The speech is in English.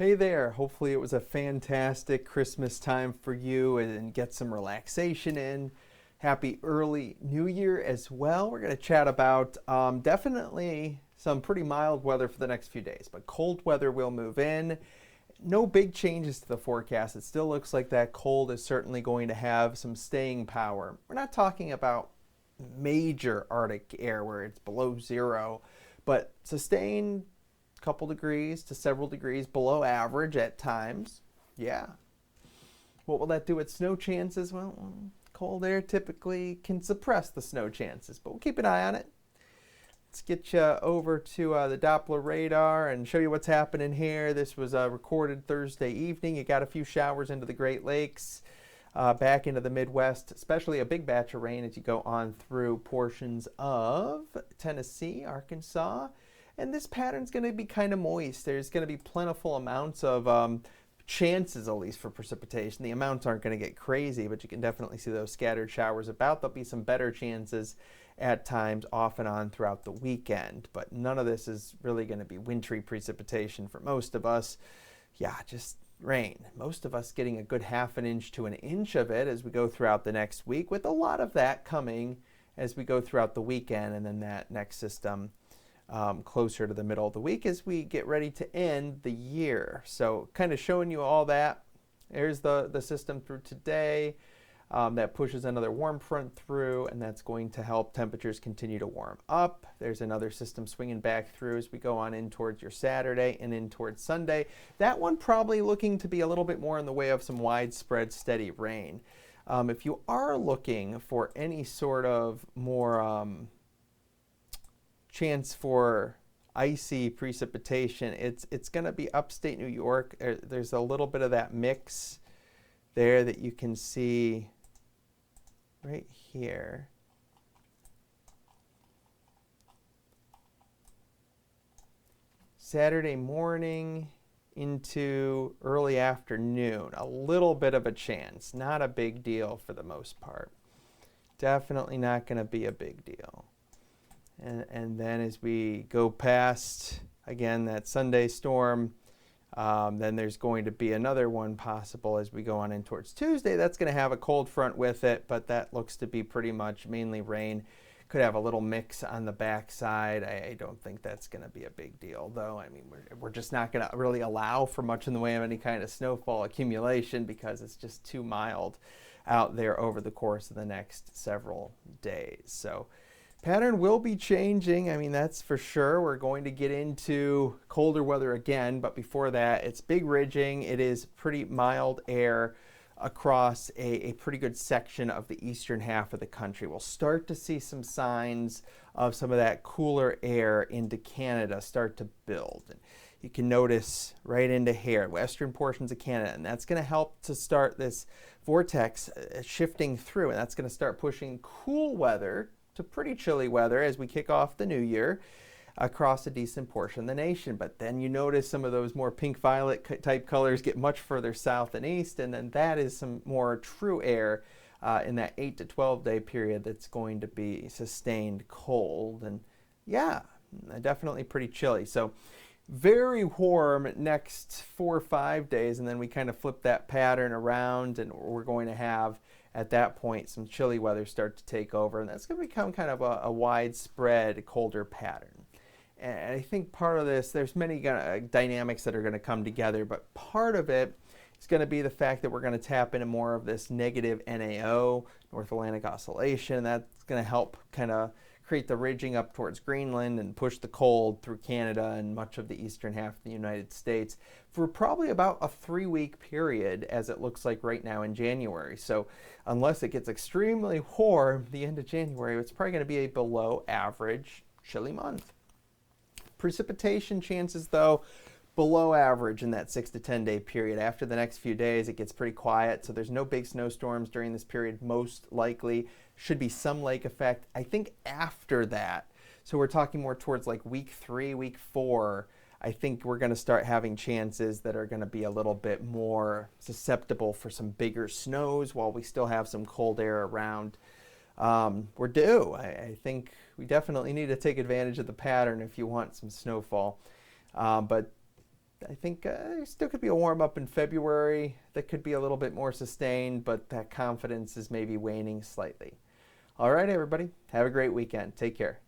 Hey there. Hopefully, it was a fantastic Christmas time for you and get some relaxation in. Happy early New Year as well. We're going to chat about definitely some pretty mild weather for the next few days, but cold weather will move in. No big changes to the forecast. It still looks like that cold is certainly going to have some staying power. We're not talking about major Arctic air where it's below zero, but sustained couple degrees to several degrees below average at times. Yeah. What will that do with snow chances? Well, cold air typically can suppress the snow chances, but we'll keep an eye on it. Let's get you over to the Doppler radar and show you what's happening here. This was recorded Thursday evening. You got a few showers into the Great Lakes, back into the Midwest, especially a big batch of rain as you go on through portions of Tennessee, Arkansas. And this pattern's going to be kind of moist. There's going to be plentiful amounts of chances, at least, for precipitation. The amounts aren't going to get crazy, but you can definitely see those scattered showers about. There'll be some better chances at times off and on throughout the weekend, but none of this is really going to be wintry precipitation for most of us. Yeah, just rain. Most of us getting a good half an inch to an inch of it as we go throughout the next week, with a lot of that coming as we go throughout the weekend, and then that next system closer to the middle of the week as we get ready to end the year. So kind of showing you all that. There's the system through today. That pushes another warm front through, and that's going to help temperatures continue to warm up. There's another system swinging back through as we go on in towards your Saturday and in towards Sunday. That one probably looking to be a little bit more in the way of some widespread steady rain. If you are looking for any sort of more chance for icy precipitation, it's going to be upstate New York. There's a little bit of that mix there that you can see right here. Saturday morning into early afternoon, a little bit of a chance, not a big deal for the most part. Definitely not going to be a big deal. And then as we go past, again, that Sunday storm, then there's going to be another one possible as we go on in towards Tuesday. That's going to have a cold front with it, but that looks to be pretty much mainly rain. Could have a little mix on the backside. I don't think that's going to be a big deal, though. I mean, we're just not going to really allow for much in the way of any kind of snowfall accumulation because it's just too mild out there over the course of the next several days. So pattern will be changing. I mean, that's for sure. We're going to get into colder weather again, but before that, it's big ridging. It is pretty mild air across a pretty good section of the eastern half of the country. We'll start to see some signs of some of that cooler air into Canada start to build. And you can notice right into here, western portions of Canada, and that's going to help to start this vortex shifting through, and that's going to start pushing cool weather to pretty chilly weather as we kick off the new year across a decent portion of the nation. But then you notice some of those more pink violet type colors get much further south and east, and then that is some more true air in that 8 to 12 day period that's going to be sustained cold, and yeah, definitely pretty chilly. So very warm next 4 or 5 days, and then we kind of flip that pattern around, and we're going to have at that point some chilly weather start to take over, and that's going to become kind of a widespread colder pattern. And I think part of this, there's many dynamics that are going to come together, but part of it is going to be the fact that we're going to tap into more of this negative NAO, North Atlantic Oscillation, and that's going to help kind of create the ridging up towards Greenland and push the cold through Canada and much of the eastern half of the United States for probably about a 3-week period, as it looks like right now in January. So unless it gets extremely warm the end of January, it's probably going to be a below average chilly month. Precipitation chances, though, below average in that 6 to 10 day period. After the next few days, it gets pretty quiet, so there's no big snowstorms during this period, most likely. Should be some lake effect. I think after that, so we're talking more towards like week 3, week 4, I think we're going to start having chances that are going to be a little bit more susceptible for some bigger snows while we still have some cold air around. We're due. I think we definitely need to take advantage of the pattern if you want some snowfall. But I think there still could be a warm up in February that could be a little bit more sustained, but that confidence is maybe waning slightly. All right, everybody, have a great weekend. Take care.